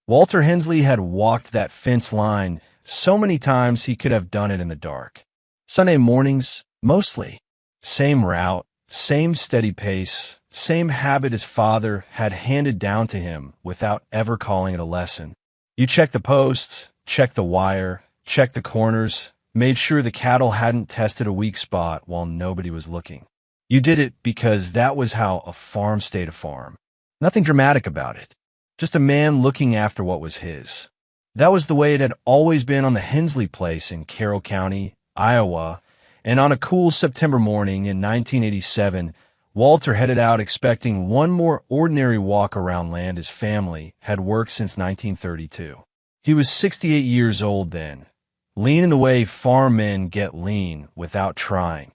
Walter Hensley had walked that fence line so many times he could have done it in the dark. Sunday mornings, mostly. Same route, same steady pace, same habit his father had handed down to him without ever calling it a lesson. You check the posts, check the wire, check the corners, made sure the cattle hadn't tested a weak spot while nobody was looking. You did it because that was how a farm stayed a farm. Nothing dramatic about it. Just a man looking after what was his. That was the way it had always been on the Hensley place in Carroll County, Iowa, and on a cool September morning in 1987, Walter headed out expecting one more ordinary walk around land his family had worked since 1932. He was 68 years old then, lean in the way farm men get lean without trying,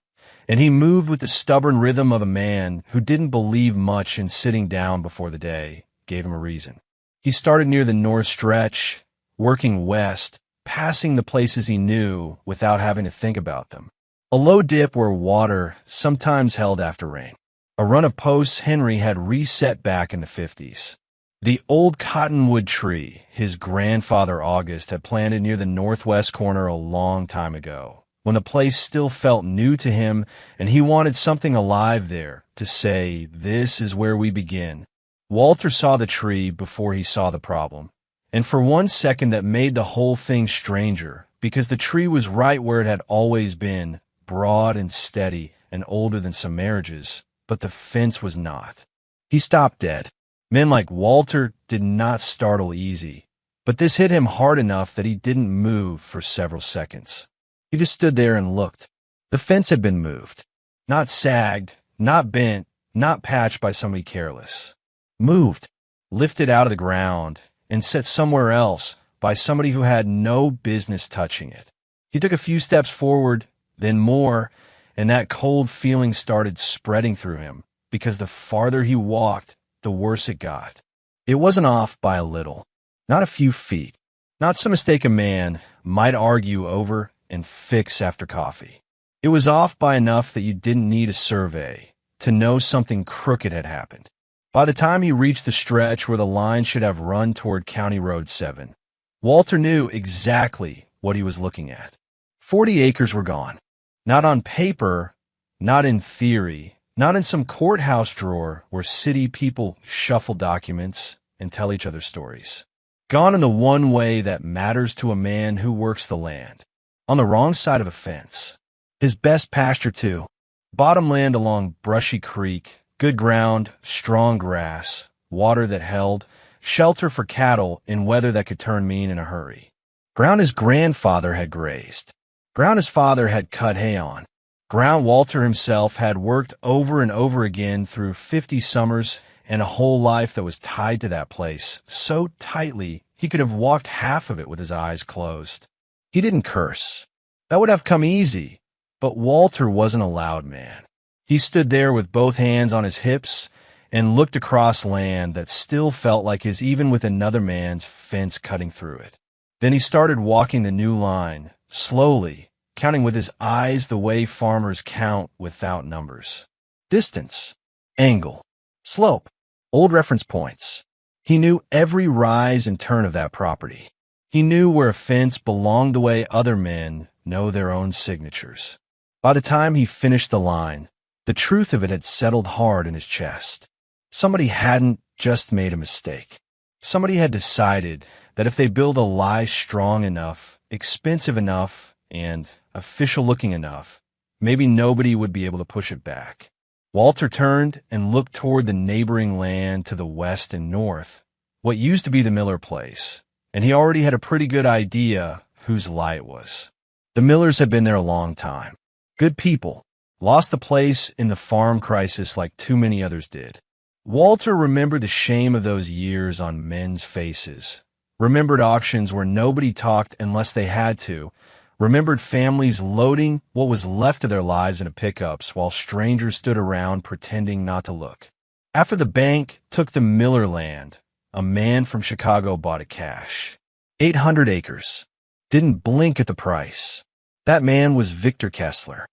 and he moved with the stubborn rhythm of a man who didn't believe much in sitting down before the day gave him a reason. He started near the north stretch, working west, passing the places he knew without having to think about them. A low dip where water sometimes held after rain. A run of posts Henry had reset back in the 50s. The old cottonwood tree his grandfather August had planted near the northwest corner a long time ago, when the place still felt new to him and he wanted something alive there to say, "This is where we begin." Walter saw the tree before he saw the problem, and for one second that made the whole thing stranger, because the tree was right where it had always been, broad and steady and older than some marriages, but the fence was not. He stopped dead. Men like Walter did not startle easy, but this hit him hard enough that he didn't move for several seconds. He just stood there and looked. The fence had been moved. Not sagged, not bent, not patched by somebody careless. Moved, lifted out of the ground, and set somewhere else by somebody who had no business touching it. He took a few steps forward, then more, and that cold feeling started spreading through him, because the farther he walked, the worse it got. It wasn't off by a little, not a few feet, not some mistake a man might argue over and fix after coffee. It was off by enough that you didn't need a survey to know something crooked had happened. By the time he reached the stretch where the line should have run toward County Road 7, Walter knew exactly what he was looking at. 40 acres were gone. Not on paper, not in theory, not in some courthouse drawer where city people shuffle documents and tell each other stories. Gone in the one way that matters to a man who works the land. On the wrong side of a fence. His best pasture, too. Bottomland along Brushy Creek. Good ground, strong grass, water that held, shelter for cattle in weather that could turn mean in a hurry. Ground his grandfather had grazed. Ground his father had cut hay on. Ground Walter himself had worked over and over again through 50 summers and a whole life that was tied to that place so tightly he could have walked half of it with his eyes closed. He didn't curse. That would have come easy, but Walter wasn't a loud man. He stood there with both hands on his hips and looked across land that still felt like his even with another man's fence cutting through it. Then he started walking the new line, slowly, counting with his eyes the way farmers count without numbers. Distance, angle, slope, old reference points. He knew every rise and turn of that property. He knew where a fence belonged the way other men know their own signatures. By the time he finished the line, the truth of it had settled hard in his chest. Somebody hadn't just made a mistake. Somebody had decided that if they build a lie strong enough, expensive enough, and official-looking enough, maybe nobody would be able to push it back. Walter turned and looked toward the neighboring land to the west and north, what used to be the Miller place, and he already had a pretty good idea whose lie it was. The Millers had been there a long time. Good people. Lost the place in the farm crisis like too many others did. Walter remembered the shame of those years on men's faces, remembered auctions where nobody talked unless they had to, remembered families loading what was left of their lives into pickups while strangers stood around pretending not to look. After the bank took the Miller land, a man from Chicago bought it cash. 800 acres. Didn't blink at the price. That man was Victor Kessler.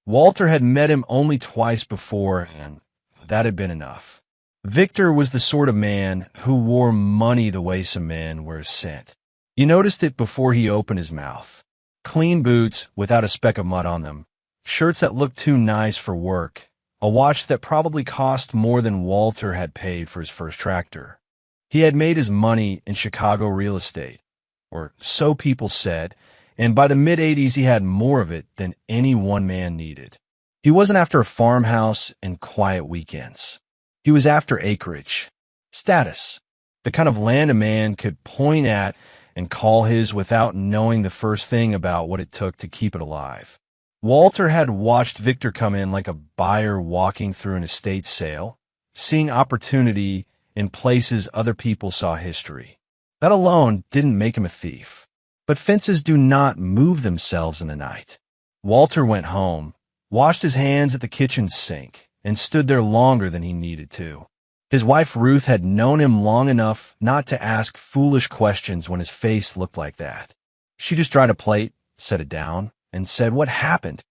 Walter had met him only twice before, and that had been enough. Victor was the sort of man who wore money the way some men wear scent. You noticed it before he opened his mouth. Clean boots without a speck of mud on them, shirts that looked too nice for work, a watch that probably cost more than Walter had paid for his first tractor. He had made his money in Chicago real estate, or so people said, and by the mid-'80s he had more of it than any one man needed. He wasn't after a farmhouse and quiet weekends. He was after acreage, status, the kind of land a man could point at and call his without knowing the first thing about what it took to keep it alive. Walter had watched Victor come in like a buyer walking through an estate sale, seeing opportunity in places other people saw history. That alone didn't make him a thief. But fences do not move themselves in the night. Walter went home, washed his hands at the kitchen sink, and stood there longer than he needed to. His wife Ruth had known him long enough not to ask foolish questions when his face looked like that. She just dried a plate, set it down, and said, "What happened?"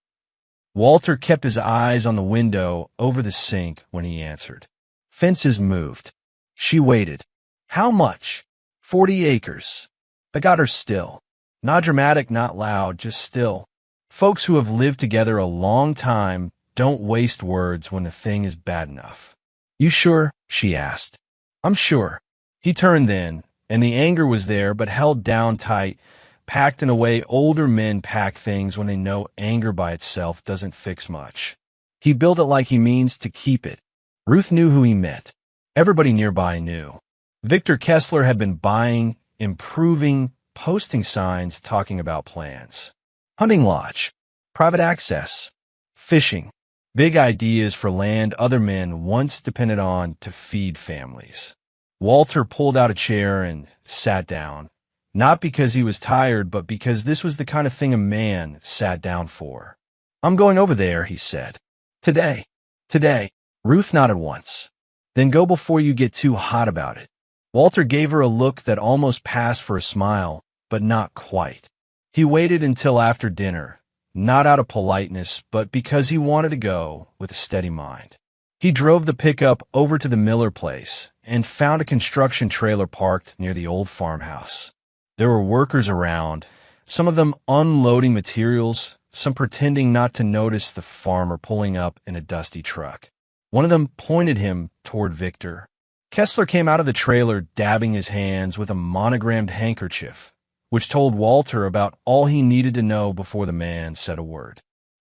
Walter kept his eyes on the window over the sink when he answered. Fences moved. She waited. How much? 40 acres. I got her still. Not dramatic, not loud, just still. Folks who have lived together a long time don't waste words when the thing is bad enough. "You sure?" she asked. "I'm sure." He turned then, and the anger was there but held down tight, packed in a way older men pack things when they know anger by itself doesn't fix much. He built it like he means to keep it. Ruth knew who he meant. Everybody nearby knew. Victor Kessler had been buying, improving, posting signs talking about plans. Hunting lodge, private access, fishing, big ideas for land other men once depended on to feed families. Walter pulled out a chair and sat down, not because he was tired, but because this was the kind of thing a man sat down for. "I'm going over there," he said. "Today." "Today." Ruth nodded once. "Then go before you get too hot about it." Walter gave her a look that almost passed for a smile, but not quite. He waited until after dinner, not out of politeness, but because he wanted to go with a steady mind. He drove the pickup over to the Miller place and found a construction trailer parked near the old farmhouse. There were workers around, some of them unloading materials, some pretending not to notice the farmer pulling up in a dusty truck. One of them pointed him toward Victor. Kessler came out of the trailer dabbing his hands with a monogrammed handkerchief, which told Walter about all he needed to know before the man said a word.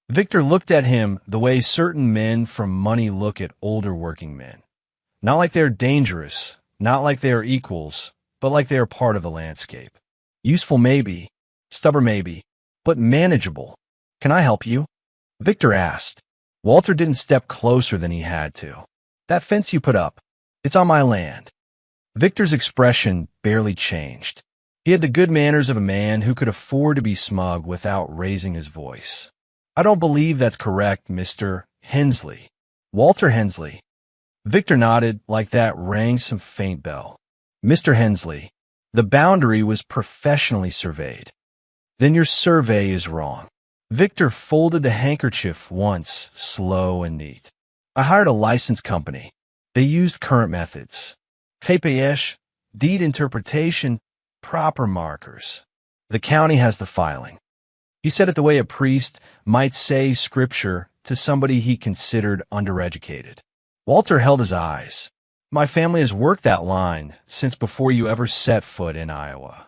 Victor looked at him the way certain men from money look at older working men. Not like they are dangerous, not like they are equals, but like they are part of the landscape. Useful maybe, stubborn maybe, but manageable. "Can I help you?" Victor asked. Walter didn't step closer than he had to. "That fence you put up, it's on my land." Victor's expression barely changed. He had the good manners of a man who could afford to be smug without raising his voice. "I don't believe that's correct, Mr. Hensley." "Walter Hensley." Victor nodded like that rang some faint bell. "Mr. Hensley, the boundary was professionally surveyed." "Then your survey is wrong." Victor folded the handkerchief once, slow and neat. "I hired a licensed company. They used current methods. GPS, deed interpretation, proper markers. The county has the filing." He said it the way a priest might say scripture to somebody he considered undereducated. Walter held his eyes. "My family has worked that line since before you ever set foot in Iowa.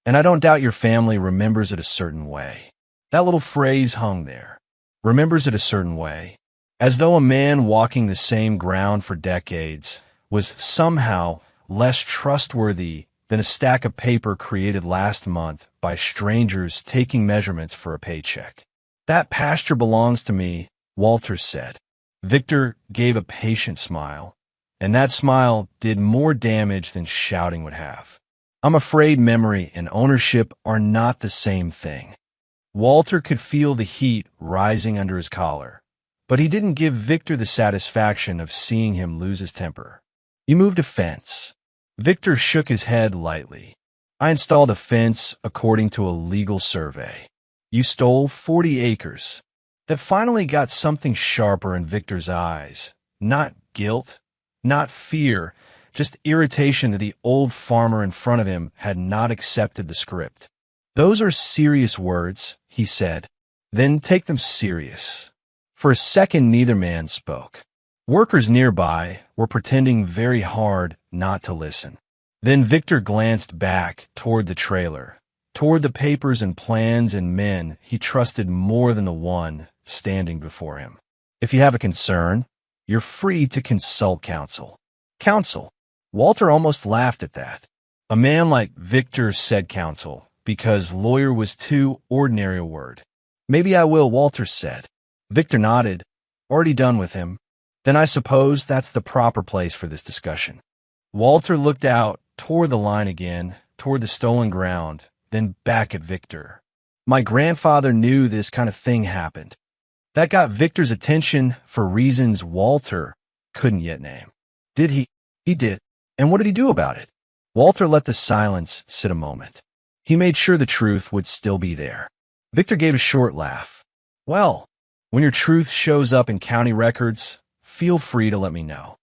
And I don't doubt your family remembers it a certain way." That little phrase hung there. Remembers it a certain way. As though a man walking the same ground for decades was somehow less trustworthy than a stack of paper created last month by strangers taking measurements for a paycheck. "That pasture belongs to me," Walter said. Victor gave a patient smile, and that smile did more damage than shouting would have. "I'm afraid memory and ownership are not the same thing." Walter could feel the heat rising under his collar, but he didn't give Victor the satisfaction of seeing him lose his temper. "You moved a fence." Victor shook his head lightly. "I installed a fence according to a legal survey." "You stole 40 acres. That finally got something sharper in Victor's eyes. Not guilt, Not fear, just irritation that the old farmer in front of him had not accepted the script. "Those are serious words," he said. "Then take them serious." For a second, neither man spoke. Workers nearby were pretending very hard not to listen. Then Victor glanced back toward the trailer, toward the papers and plans and men he trusted more than the one standing before him. "If you have a concern, you're free to consult counsel." Counsel. Walter almost laughed at that. A man like Victor said counsel, because lawyer was too ordinary a word. "Maybe I will," Walter said. Victor nodded. "Already done with him. Then I suppose that's the proper place for this discussion." Walter looked out toward the line again, toward the stolen ground, then back at Victor. "My grandfather knew this kind of thing happened." That got Victor's attention for reasons Walter couldn't yet name. "Did he?" "He did." "And what did he do about it?" Walter let the silence sit a moment. He made sure the truth would still be there. Victor gave a short laugh. "Well, when your truth shows up in county records, feel free to let me know."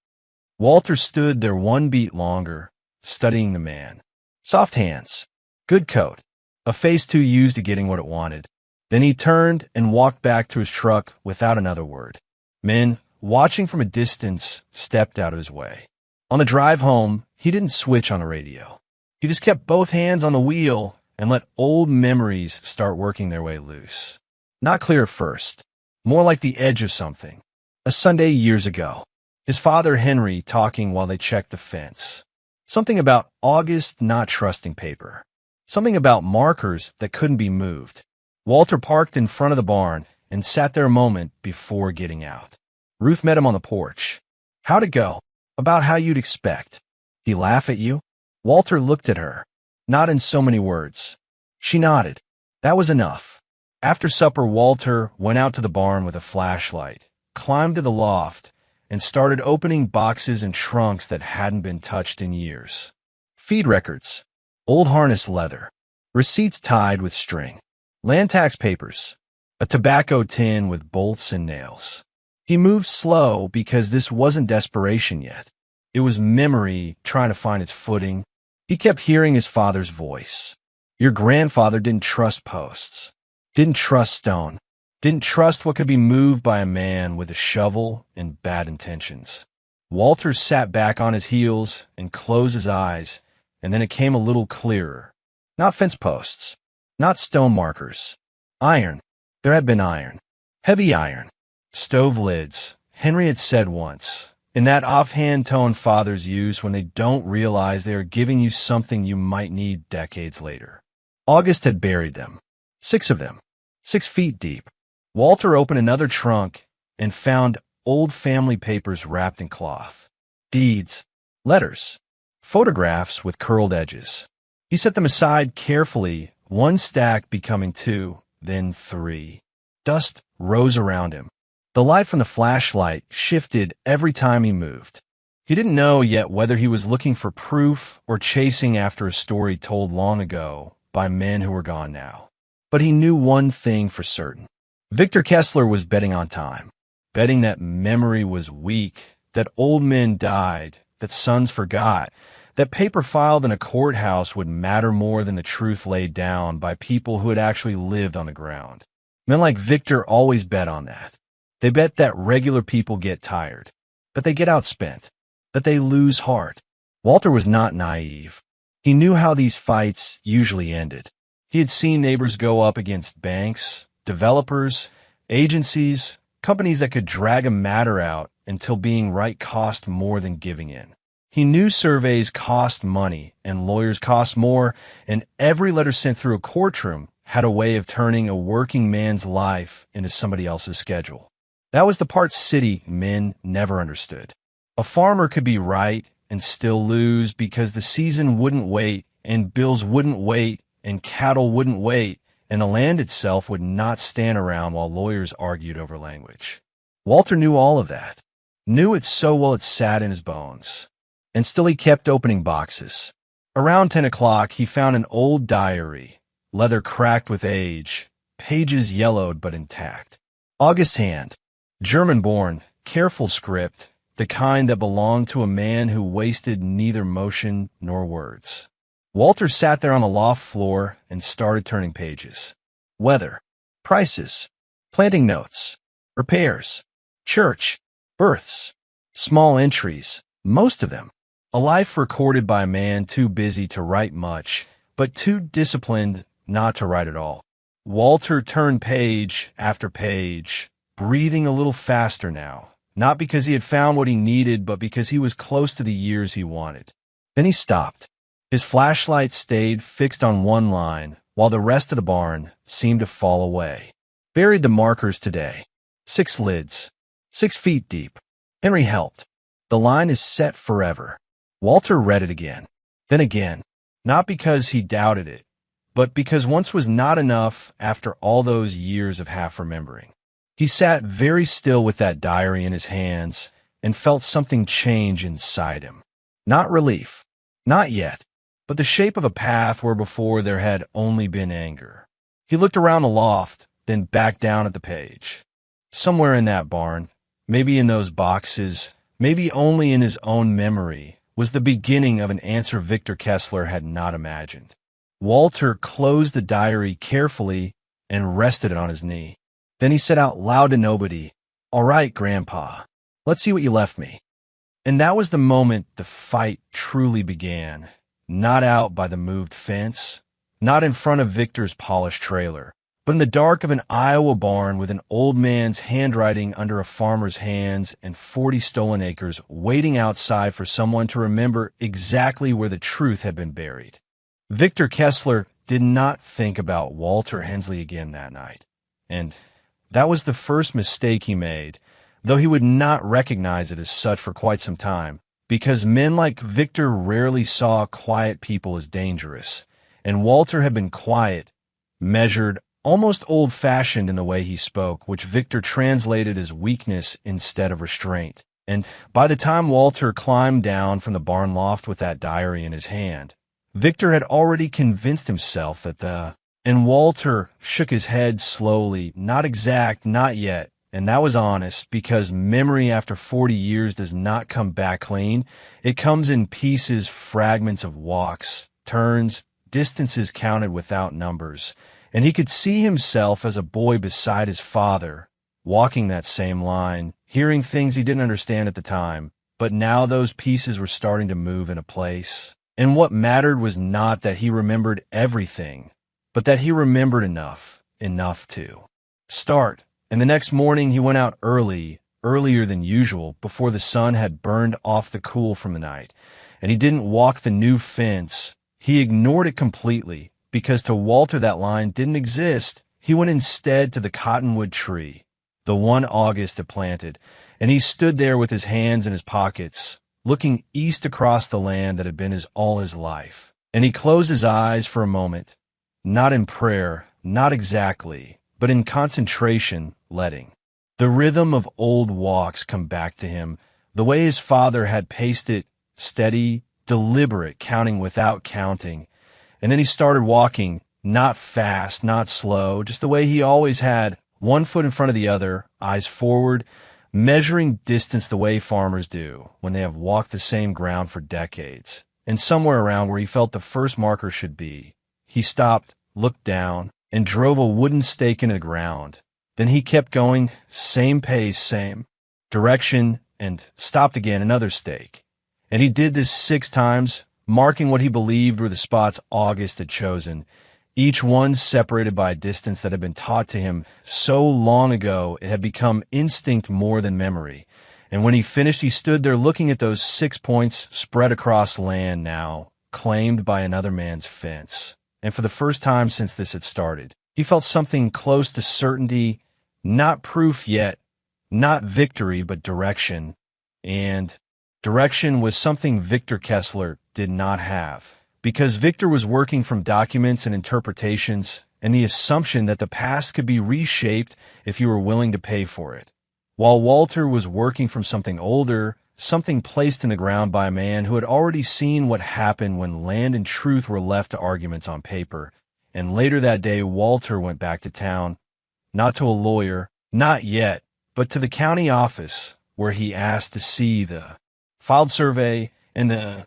Walter stood there one beat longer, studying the man. Soft hands, good coat, a face too used to getting what it wanted. Then he turned and walked back to his truck without another word. Men, watching from a distance, stepped out of his way. On the drive home, he didn't switch on the radio. He just kept both hands on the wheel and let old memories start working their way loose. Not clear at first, more like the edge of something. A Sunday years ago, his father Henry talking while they checked the fence. Something about August not trusting paper. Something about markers that couldn't be moved. Walter parked in front of the barn and sat there a moment before getting out. Ruth met him on the porch. "How'd it go?" "About how you'd expect." "He laugh at you?" Walter looked at her. Not in so many words. She nodded. That was enough. After supper, Walter went out to the barn with a flashlight, climbed to the loft, and started opening boxes and trunks that hadn't been touched in years. Feed records, old harness leather, receipts tied with string, land tax papers, a tobacco tin with bolts and nails. He moved slow because this wasn't desperation yet. It was memory trying to find its footing. He kept hearing his father's voice. Your grandfather didn't trust posts, didn't trust stone, didn't trust what could be moved by a man with a shovel and bad intentions. Walter sat back on his heels and closed his eyes, and then it came a little clearer. Not fence posts, not stone markers. Iron. There had been iron. Heavy iron. Stove lids, Henry had said once, in that offhand tone fathers use when they don't realize they are giving you something you might need decades later. August had buried them. 6 of them. 6 feet deep. Walter opened another trunk and found old family papers wrapped in cloth. Deeds. Letters. Photographs with curled edges. He set them aside carefully, one stack becoming 2, then 3. Dust rose around him. The light from the flashlight shifted every time he moved. He didn't know yet whether he was looking for proof or chasing after a story told long ago by men who were gone now. But he knew one thing for certain. Victor Kessler was betting on time, betting that memory was weak, that old men died, that sons forgot, that paper filed in a courthouse would matter more than the truth laid down by people who had actually lived on the ground. Men like Victor always bet on that. They bet that regular people get tired, that they get outspent, that they lose heart. Walter was not naive. He knew how these fights usually ended. He had seen neighbors go up against banks, developers, agencies, companies that could drag a matter out until being right cost more than giving in. He knew surveys cost money and lawyers cost more, and every letter sent through a courtroom had a way of turning a working man's life into somebody else's schedule. That was the part city men never understood. A farmer could be right and still lose because the season wouldn't wait, and bills wouldn't wait, and cattle wouldn't wait, and the land itself would not stand around while lawyers argued over language. Walter knew all of that, knew it so well it sat in his bones. And still he kept opening boxes. Around 10 o'clock, he found an old diary, leather cracked with age, pages yellowed but intact. August's hand. German-born, careful script, the kind that belonged to a man who wasted neither motion nor words. Walter sat there on the loft floor and started turning pages. Weather, prices, planting notes, repairs, church, births, small entries, most of them. A life recorded by a man too busy to write much, but too disciplined not to write at all. Walter turned page after page, breathing a little faster now, not because he had found what he needed, but because he was close to the years he wanted. Then he stopped. His flashlight stayed fixed on one line, while the rest of the barn seemed to fall away. Buried the markers today. 6 lids, 6 feet deep. Henry helped. The line is set forever. Walter read it again, then again, not because he doubted it, but because once was not enough after all those years of half-remembering. He sat very still with that diary in his hands and felt something change inside him. Not relief, not yet, but the shape of a path where before there had only been anger. He looked around the loft, then back down at the page. Somewhere in that barn, maybe in those boxes, maybe only in his own memory, was the beginning of an answer Victor Kessler had not imagined. Walter closed the diary carefully and rested it on his knee. Then he said out loud to nobody, "All right, Grandpa, let's see what you left me." And that was the moment the fight truly began. Not out by the moved fence, not in front of Victor's polished trailer, but in the dark of an Iowa barn with an old man's handwriting under a farmer's hands and 40 stolen acres waiting outside for someone to remember exactly where the truth had been buried. Victor Kessler did not think about Walter Hensley again that night, and that was the first mistake he made, though he would not recognize it as such for quite some time, because men like Victor rarely saw quiet people as dangerous, and Walter had been quiet, measured, almost old-fashioned in the way he spoke, which Victor translated as weakness instead of restraint. And by the time Walter climbed down from the barn loft with that diary in his hand, Victor had already convinced himself that And Walter shook his head slowly, not exact, not yet, and that was honest, because memory after 40 years does not come back clean. It comes in pieces, fragments of walks, turns, distances counted without numbers. And he could see himself as a boy beside his father, walking that same line, hearing things he didn't understand at the time, but now those pieces were starting to move into place. And what mattered was not that he remembered everything, but that he remembered enough to start. And the next morning he went out earlier than usual, before the sun had burned off the cool from the night. And he didn't walk the new fence. He ignored it completely, because to Walter that line didn't exist. He went instead to the cottonwood tree, the one August had planted, and he stood there with his hands in his pockets, looking east across the land that had been all his life. And he closed his eyes for a moment, not in prayer, not exactly, but in concentration, letting the rhythm of old walks come back to him, the way his father had paced it, steady, deliberate, counting without counting. And then he started walking, not fast, not slow, just the way he always had, one foot in front of the other, eyes forward, measuring distance the way farmers do when they have walked the same ground for decades. And somewhere around where he felt the first marker should be, he stopped, looked down, and drove a wooden stake into the ground. Then he kept going, same pace, same direction, and stopped again, another stake. And he did this 6 times, marking what he believed were the spots August had chosen, each one separated by a distance that had been taught to him so long ago it had become instinct more than memory. And when he finished, he stood there looking at those 6 points spread across land now, claimed by another man's fence. And for the first time since this had started, he felt something close to certainty, not proof yet, not victory, but direction. And direction was something Victor Kessler did not have, because Victor was working from documents and interpretations and the assumption that the past could be reshaped if you were willing to pay for it, while Walter was working from something older, something placed in the ground by a man who had already seen what happened when land and truth were left to arguments on paper. And later that day, Walter went back to town, not to a lawyer, not yet, but to the county office, where he asked to see the filed survey, and the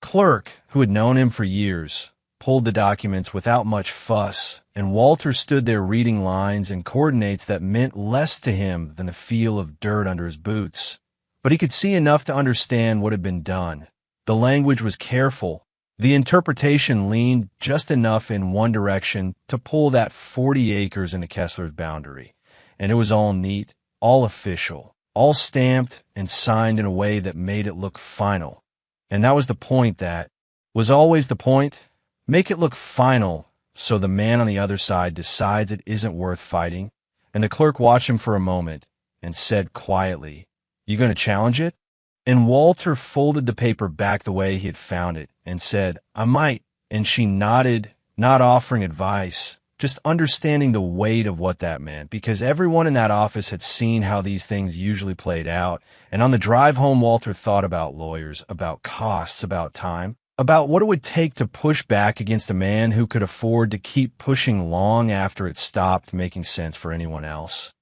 clerk, who had known him for years, pulled the documents without much fuss, and Walter stood there reading lines and coordinates that meant less to him than the feel of dirt under his boots. But he could see enough to understand what had been done. The language was careful. The interpretation leaned just enough in one direction to pull that 40 acres into Kessler's boundary. And it was all neat, all official, all stamped and signed in a way that made it look final. And that was the point, that was always the point. Make it look final so the man on the other side decides it isn't worth fighting. And the clerk watched him for a moment and said quietly, "You going to challenge it?" And Walter folded the paper back the way he had found it and said, "I might." And she nodded, not offering advice, just understanding the weight of what that meant, because everyone in that office had seen how these things usually played out. And on the drive home, Walter thought about lawyers, about costs, about time, about what it would take to push back against a man who could afford to keep pushing long after it stopped making sense for anyone else.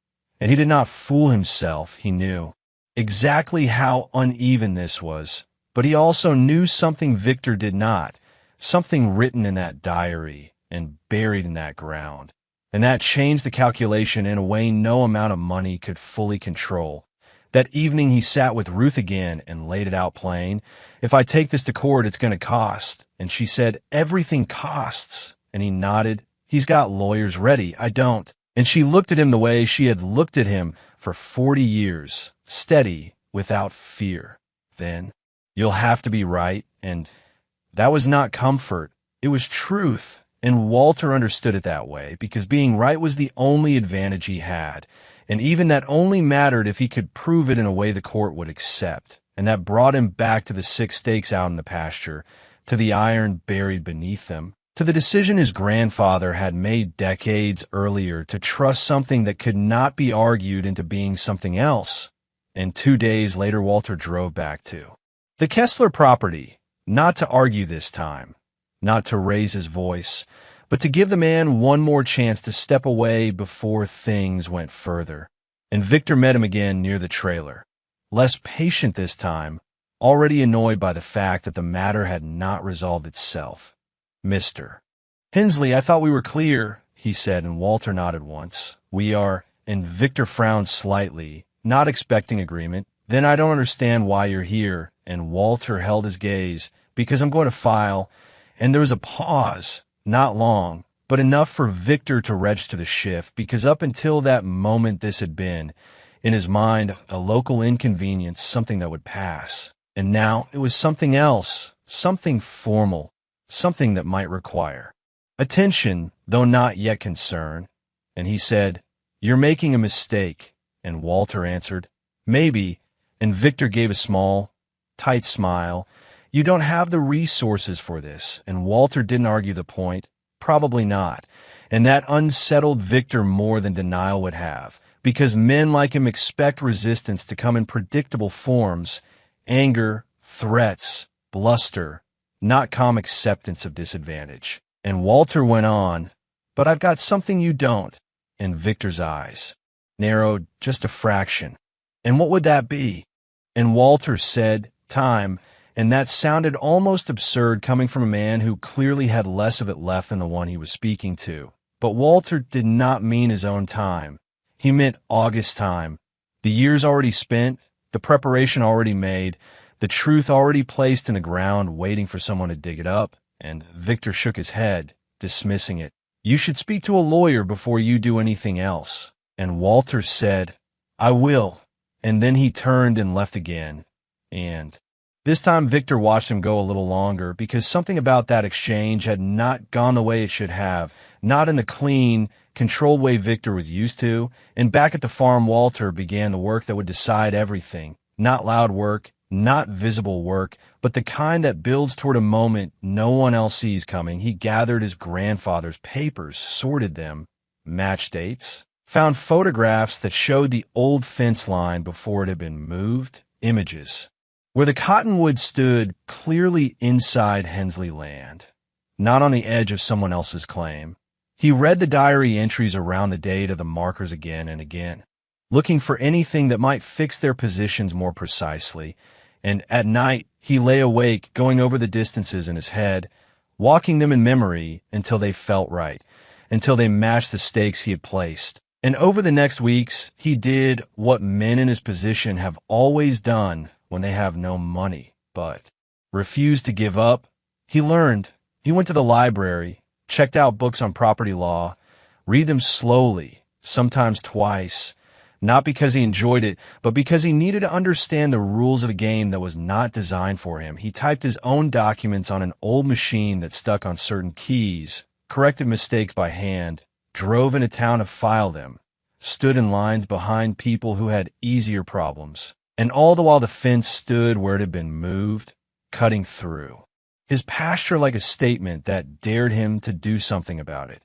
And he did not fool himself. He knew exactly how uneven this was, but he also knew something Victor did not, something written in that diary and buried in that ground. And that changed the calculation in a way no amount of money could fully control. That evening he sat with Ruth again and laid it out plain. "If I take this to court, it's going to cost." And she said, "Everything costs." And he nodded. "He's got lawyers ready. I don't." And she looked at him the way she had looked at him for 40 years, steady, without fear. Then, "You'll have to be right." And that was not comfort. It was truth. And Walter understood it that way, because being right was the only advantage he had. And even that only mattered if he could prove it in a way the court would accept. And that brought him back to the 6 stakes out in the pasture, to the iron buried beneath them, to the decision his grandfather had made decades earlier to trust something that could not be argued into being something else. And 2 days later, Walter drove back to the Kessler property, not to argue this time, not to raise his voice, but to give the man one more chance to step away before things went further. And Victor met him again near the trailer, less patient this time, already annoyed by the fact that the matter had not resolved itself. "Mr. Hensley, I thought we were clear," he said, and Walter nodded once. "We are," and Victor frowned slightly, not expecting agreement. "Then I don't understand why you're here." And Walter held his gaze. "Because I'm going to file." And there was a pause, not long, but enough for Victor to register the shift, because up until that moment this had been, in his mind, a local inconvenience, something that would pass. And now it was something else, something formal, something that might require attention, though not yet concern. And he said, "You're making a mistake." And Walter answered, "Maybe." And Victor gave a small, tight smile. "You don't have the resources for this." And Walter didn't argue the point. Probably not. And that unsettled Victor more than denial would have, because men like him expect resistance to come in predictable forms: anger, threats, bluster, not calm acceptance of disadvantage. And Walter went on, "But I've got something you don't." And Victor's eyes narrowed just a fraction. "And what would that be?" And Walter said, "Time." And that sounded almost absurd coming from a man who clearly had less of it left than the one he was speaking to. But Walter did not mean his own time. He meant August time. The years already spent, the preparation already made, the truth already placed in the ground, waiting for someone to dig it up. And Victor shook his head, dismissing it. "You should speak to a lawyer before you do anything else." And Walter said, "I will." And then he turned and left again. And this time Victor watched him go a little longer, because something about that exchange had not gone the way it should have, not in the clean, controlled way Victor was used to. And back at the farm, Walter began the work that would decide everything. Not loud work, not visible work, but the kind that builds toward a moment no one else sees coming. He gathered his grandfather's papers, sorted them, matched dates, found photographs that showed the old fence line before it had been moved, images where the cottonwood stood clearly inside Hensley land, not on the edge of someone else's claim. He read the diary entries around the date of the markers again and again. looking for anything that might fix their positions more precisely. And at night, he lay awake, going over the distances in his head, walking them in memory until they felt right, until they matched the stakes he had placed. And over the next weeks, he did what men in his position have always done when they have no money, but refused to give up. He learned. He went to the library, checked out books on property law, read them slowly, sometimes twice, not because he enjoyed it, but because he needed to understand the rules of a game that was not designed for him. He typed his own documents on an old machine that stuck on certain keys, corrected mistakes by hand, drove into town to file them, stood in lines behind people who had easier problems, and all the while the fence stood where it had been moved, cutting through. His pasture like a statement that dared him to do something about it.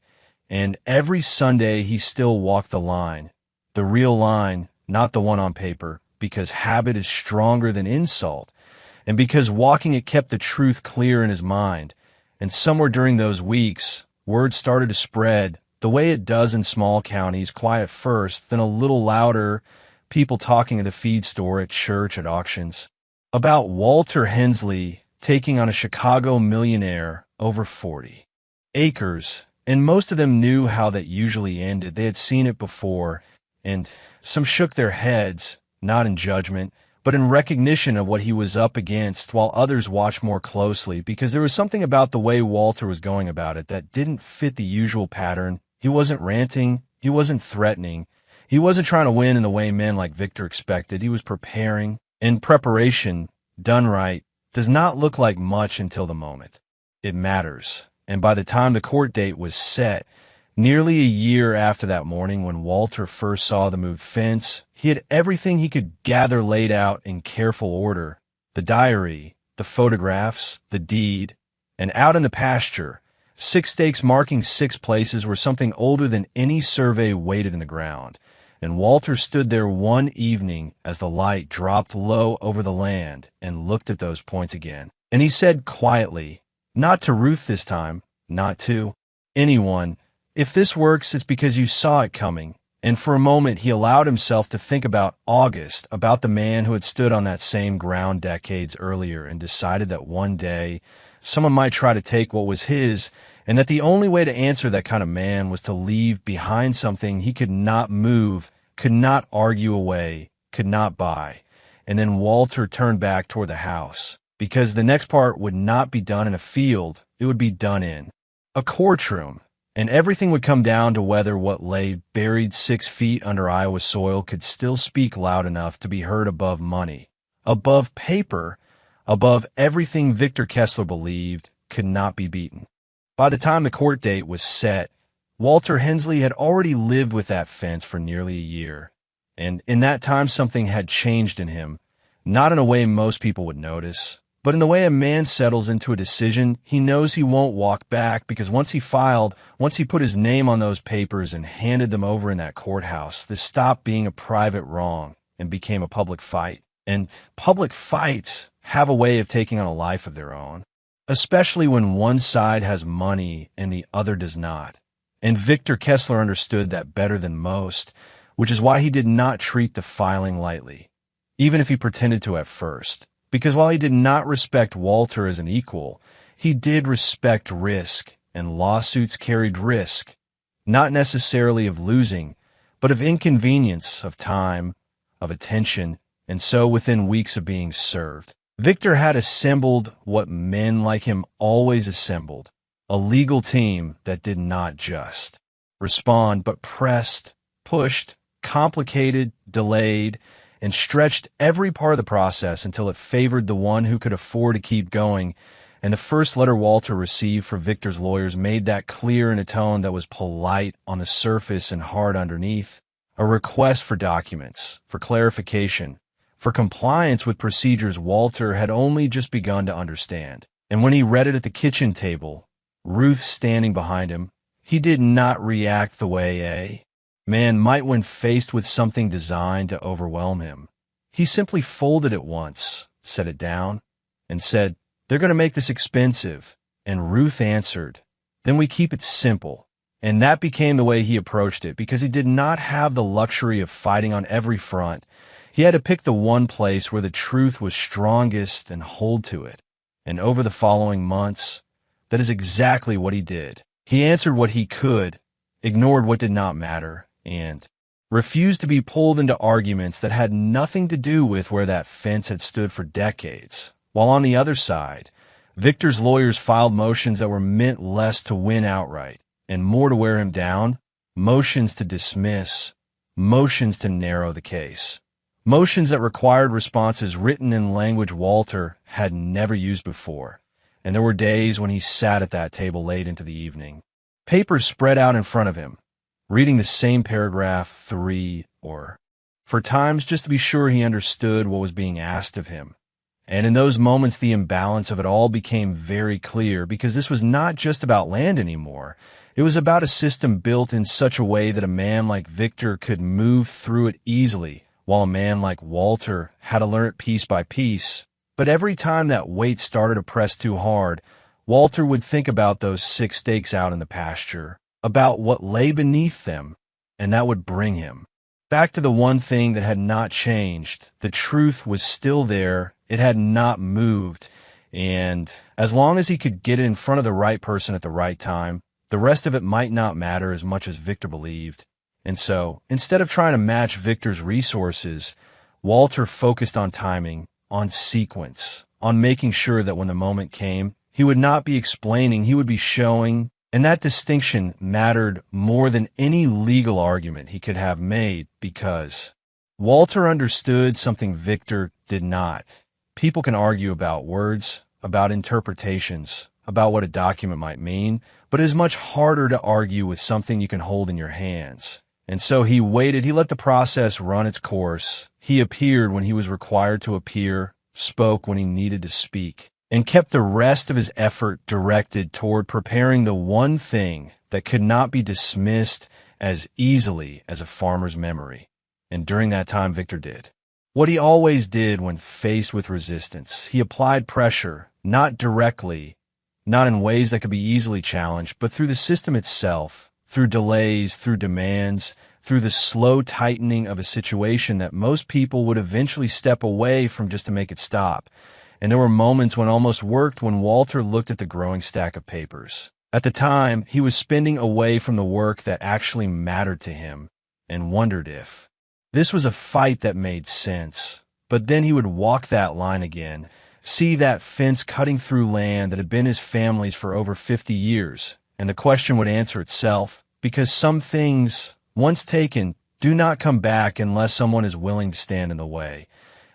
And every Sunday he still walked the line, the real line, not the one on paper, because habit is stronger than insult, and because walking it kept the truth clear in his mind. And somewhere during those weeks, word started to spread, the way it does in small counties, quiet first, then a little louder, people talking at the feed store, at church, at auctions, about Walter Hensley taking on a Chicago millionaire over 40 acres, and most of them knew how that usually ended. They had seen it before, and some shook their heads, not in judgment, but in recognition of what he was up against, while others watched more closely, because there was something about the way Walter was going about it that didn't fit the usual pattern. He wasn't ranting, he wasn't threatening, he wasn't trying to win in the way men like Victor expected. He was preparing, and preparation, done right, does not look like much until the moment. It matters, and by the time the court date was set, nearly a year after that morning when Walter first saw the moved fence, he had everything he could gather laid out in careful order: the diary, the photographs, the deed, and out in the pasture, 6 stakes marking 6 places where something older than any survey waited in the ground. And Walter stood there one evening as the light dropped low over the land and looked at those points again. And he said quietly, not to Ruth this time, not to anyone, "If this works, it's because you saw it coming." And for a moment he allowed himself to think about August, about the man who had stood on that same ground decades earlier and decided that one day someone might try to take what was his, and that the only way to answer that kind of man was to leave behind something he could not move, could not argue away, could not buy. And then Walter turned back toward the house, because the next part would not be done in a field, it would be done in a courtroom, and everything would come down to whether what lay buried 6 feet under Iowa soil could still speak loud enough to be heard above money, above paper, above everything Victor Kessler believed could not be beaten. By the time the court date was set, Walter Hensley had already lived with that fence for nearly a year, and in that time something had changed in him, not in a way most people would notice, but in the way a man settles into a decision he knows he won't walk back, because once he put his name on those papers and handed them over in that courthouse, this stopped being a private wrong and became a public fight. And public fights have a way of taking on a life of their own, especially when one side has money and the other does not. And Victor Kessler understood that better than most, which is why he did not treat the filing lightly, even if he pretended to at first. Because while he did not respect Walter as an equal, he did respect risk, and lawsuits carried risk, not necessarily of losing, but of inconvenience, of time, of attention, and so within weeks of being served, Victor had assembled what men like him always assembled, a legal team that did not just respond, but pressed, pushed, complicated, delayed, and stretched every part of the process until it favored the one who could afford to keep going. And the first letter Walter received from Victor's lawyers made that clear in a tone that was polite on the surface and hard underneath. A request for documents, for clarification, for compliance with procedures Walter had only just begun to understand. And when he read it at the kitchen table, Ruth standing behind him, he did not react the way a man might when faced with something designed to overwhelm him. He simply folded it once, set it down, and said, "They're going to make this expensive." And Ruth answered, "Then we keep it simple. And that became the way he approached it, because he did not have the luxury of fighting on every front. He had to pick the one place where the truth was strongest and hold to it. And over the following months, that is exactly what he did. He answered what he could, ignored what did not matter, and refused to be pulled into arguments that had nothing to do with where that fence had stood for decades. While on the other side, Victor's lawyers filed motions that were meant less to win outright and more to wear him down, motions to dismiss, motions to narrow the case, motions that required responses written in language Walter had never used before. And there were days when he sat at that table late into the evening, papers spread out in front of him, reading the same paragraph 3 or 4 times just to be sure he understood what was being asked of him. And in those moments, the imbalance of it all became very clear, because this was not just about land anymore. It was about a system built in such a way that a man like Victor could move through it easily, while a man like Walter had to learn it piece by piece. But every time that weight started to press too hard, Walter would think about those 6 stakes out in the pasture, about what lay beneath them, and that would bring him back to the one thing that had not changed. The truth was still there. It had not moved. And as long as he could get it in front of the right person at the right time, the rest of it might not matter as much as Victor believed. And so, instead of trying to match Victor's resources, Walter focused on timing, on sequence, on making sure that when the moment came, he would not be explaining, he would be showing. And that distinction mattered more than any legal argument he could have made, because Walter understood something Victor did not. People can argue about words, about interpretations, about what a document might mean, but it is much harder to argue with something you can hold in your hands. And so he waited, he let the process run its course. He appeared when he was required to appear, spoke when he needed to speak, and kept the rest of his effort directed toward preparing the one thing that could not be dismissed as easily as a farmer's memory. And during that time, Victor did what he always did when faced with resistance. He applied pressure, not directly, not in ways that could be easily challenged, but through the system itself, through delays, through demands, through the slow tightening of a situation that most people would eventually step away from just to make it stop. And there were moments when it almost worked when Walter looked at the growing stack of papers. At the time, he was spending away from the work that actually mattered to him and wondered if this was a fight that made sense. But then he would walk that line again, see that fence cutting through land that had been his family's for over 50 years, and the question would answer itself, because some things, once taken, do not come back unless someone is willing to stand in the way.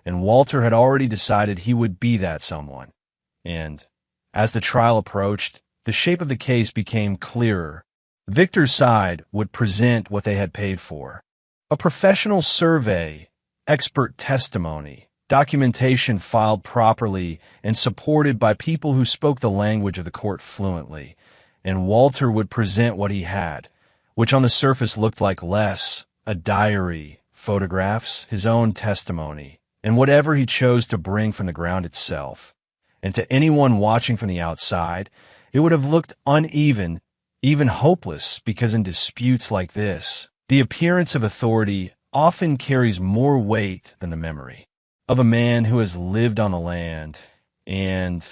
And Walter had already decided he would be that someone. And as the trial approached, the shape of the case became clearer. Victor's side would present what they had paid for: a professional survey, expert testimony, documentation filed properly and supported by people who spoke the language of the court fluently. And Walter would present what he had, which on the surface looked like less: a diary, photographs, his own testimony, and whatever he chose to bring from the ground itself. And to anyone watching from the outside, it would have looked uneven, even hopeless, because in disputes like this, the appearance of authority often carries more weight than the memory of a man who has lived on the land. And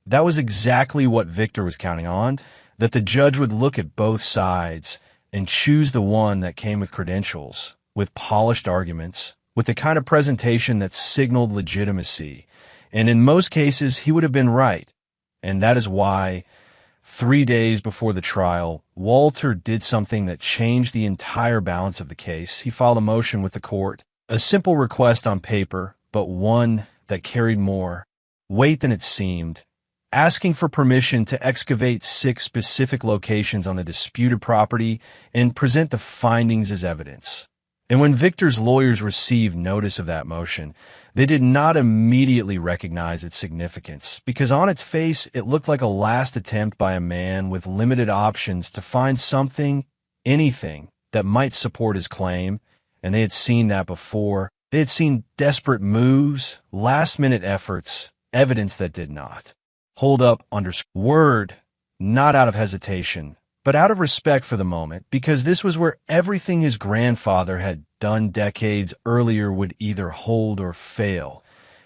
that was exactly what Victor was counting on, that the judge would look at both sides and choose the one that came with credentials, with polished arguments, with the kind of presentation that signaled legitimacy. And in most cases, he would have been right. And that is why, 3 days before the trial, Walter did something that changed the entire balance of the case. He filed a motion with the court, a simple request on paper, but one that carried more weight than it seemed, asking for permission to excavate 6 specific locations on the disputed property and present the findings as evidence. And when Victor's lawyers received notice of that motion, they did not immediately recognize its significance, because on its face it looked like a last attempt by a man with limited options to find something, anything, that might support his claim. And they had seen that before. They had seen desperate moves, last-minute efforts, evidence that did not hold up under word, not out of hesitation, But out of respect for the moment, because this was where everything his grandfather had done decades earlier would either hold or fail,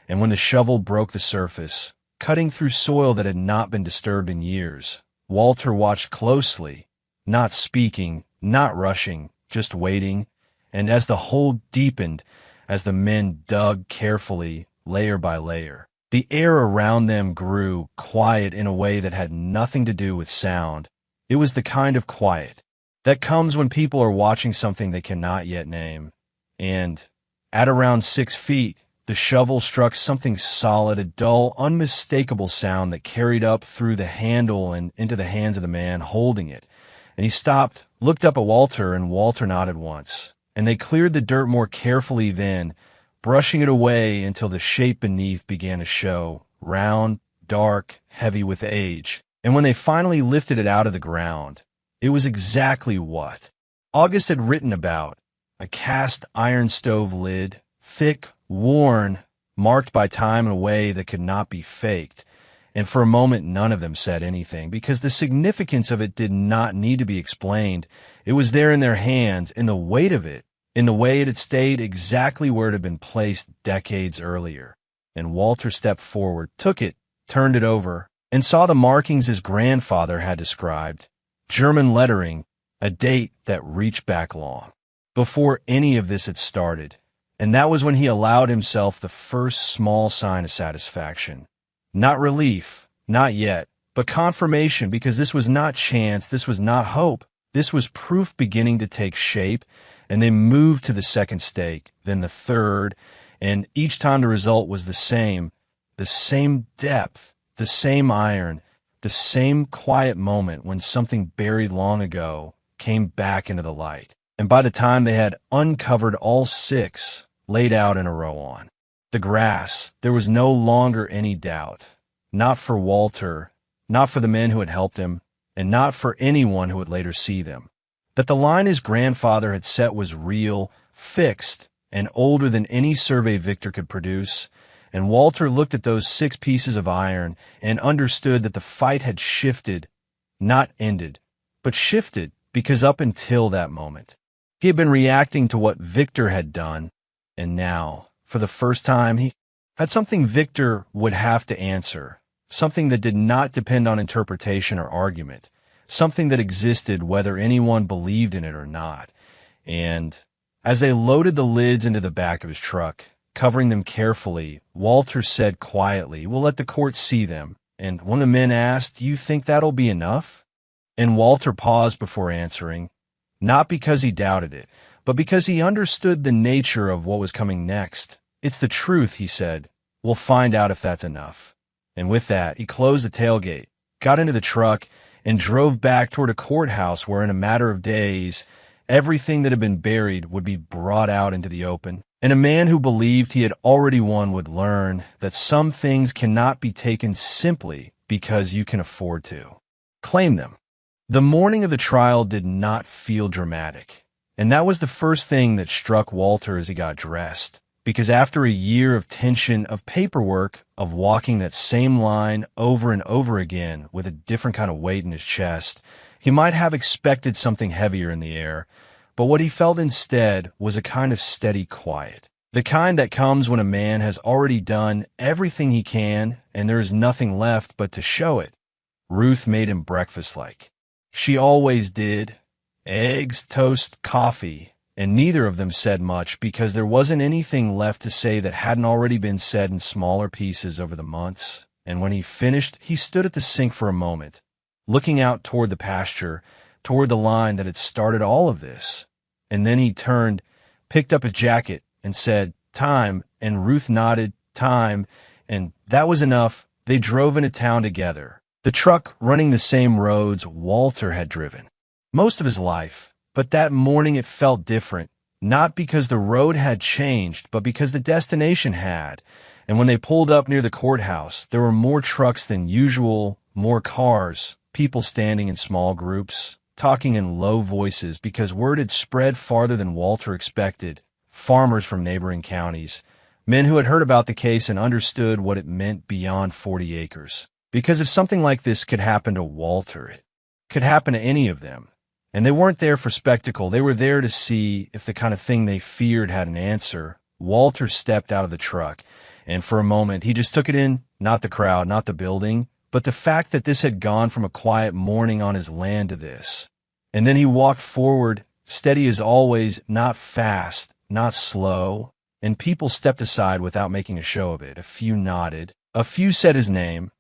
and when the shovel broke the surface, cutting through soil that had not been disturbed in years, Walter watched closely, not speaking, not rushing, just waiting, and as the hole deepened, as the men dug carefully, layer by layer, the air around them grew quiet in a way that had nothing to do with sound. It was the kind of quiet that comes when people are watching something they cannot yet name. And at around 6 feet, the shovel struck something solid, a dull, unmistakable sound that carried up through the handle and into the hands of the man holding it. And he stopped, looked up at Walter, and Walter nodded once. And they cleared the dirt more carefully then, brushing it away until the shape beneath began to show, round, dark, heavy with age. And when they finally lifted it out of the ground, it was exactly what August had written about: a cast iron stove lid, thick, worn, marked by time in a way that could not be faked. And for a moment, none of them said anything, because the significance of it did not need to be explained. It was there in their hands, in the weight of it, in the way it had stayed exactly where it had been placed decades earlier. And Walter stepped forward, took it, turned it over, and saw the markings his grandfather had described. German lettering, a date that reached back long, before any of this had started. And that was when he allowed himself the first small sign of satisfaction. Not relief, not yet, but confirmation, because this was not chance, this was not hope. This was proof beginning to take shape, and they moved to the second stake, then the third, and each time the result was the same depth, the same iron, the same quiet moment when something buried long ago came back into the light. And by the time they had uncovered all 6, laid out in a row on the grass, there was no longer any doubt. Not for Walter, not for the men who had helped him, and not for anyone who would later see them. That the line his grandfather had set was real, fixed, and older than any survey Victor could produce. And Walter looked at those 6 pieces of iron and understood that the fight had shifted, not ended, but shifted, because up until that moment, he had been reacting to what Victor had done, and now, for the first time, he had something Victor would have to answer, something that did not depend on interpretation or argument, something that existed whether anyone believed in it or not. And as they loaded the lids into the back of his truck, covering them carefully, Walter said quietly, "We'll let the court see them." And one of the men asked, "You think that'll be enough?" And Walter paused before answering, not because he doubted it, but because he understood the nature of what was coming next. "It's the truth," he said. "We'll find out if that's enough." And with that, he closed the tailgate, got into the truck, and drove back toward a courthouse where in a matter of days, everything that had been buried would be brought out into the open. And a man who believed he had already won would learn that some things cannot be taken simply because you can afford to claim them. The morning of the trial did not feel dramatic, and that was the first thing that struck Walter as he got dressed, because after a year of tension, of paperwork, of walking that same line over and over again with a different kind of weight in his chest, he might have expected something heavier in the air. But what he felt instead was a kind of steady quiet, the kind that comes when a man has already done everything he can and there is nothing left but to show it. Ruth made him breakfast like she always did: eggs, toast, coffee, and neither of them said much because there wasn't anything left to say that hadn't already been said in smaller pieces over the months. And when he finished, he stood at the sink for a moment, looking out toward the pasture, toward the line that had started all of this. And then he turned, picked up his jacket, and said, "Time," and Ruth nodded, "Time," and that was enough. They drove into town together, the truck running the same roads Walter had driven most of his life. But that morning it felt different, not because the road had changed, but because the destination had. And when they pulled up near the courthouse, there were more trucks than usual, more cars, people standing in small groups, talking in low voices because word had spread farther than Walter expected. Farmers from neighboring counties, men who had heard about the case and understood what it meant beyond 40 acres. Because if something like this could happen to Walter, Could happen to any of them. And they weren't there for spectacle. They were there to see if the kind of thing they feared had an answer. Walter stepped out of the truck, and for a moment he just took it in, not the crowd, not the building, but the fact that this had gone from a quiet morning on his land to this. And then he walked forward, steady as always, not fast, not slow, and people stepped aside without making a show of it. A few nodded, a few said his name,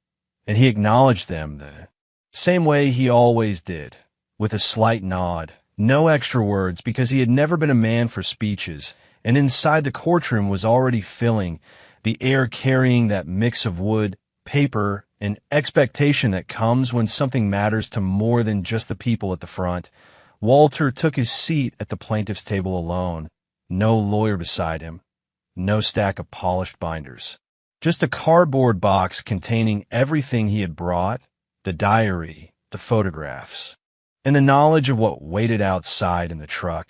and he acknowledged them the same way he always did, with a slight nod. No extra words, because he had never been a man for speeches, and inside the courtroom was already filling, the air carrying that mix of wood, paper, and expectation that comes when something matters to more than just the people at the front. Walter took his seat at the plaintiff's table alone. No lawyer beside him. No stack of polished binders. Just a cardboard box containing everything he had brought, the diary, the photographs, and the knowledge of what waited outside in the truck.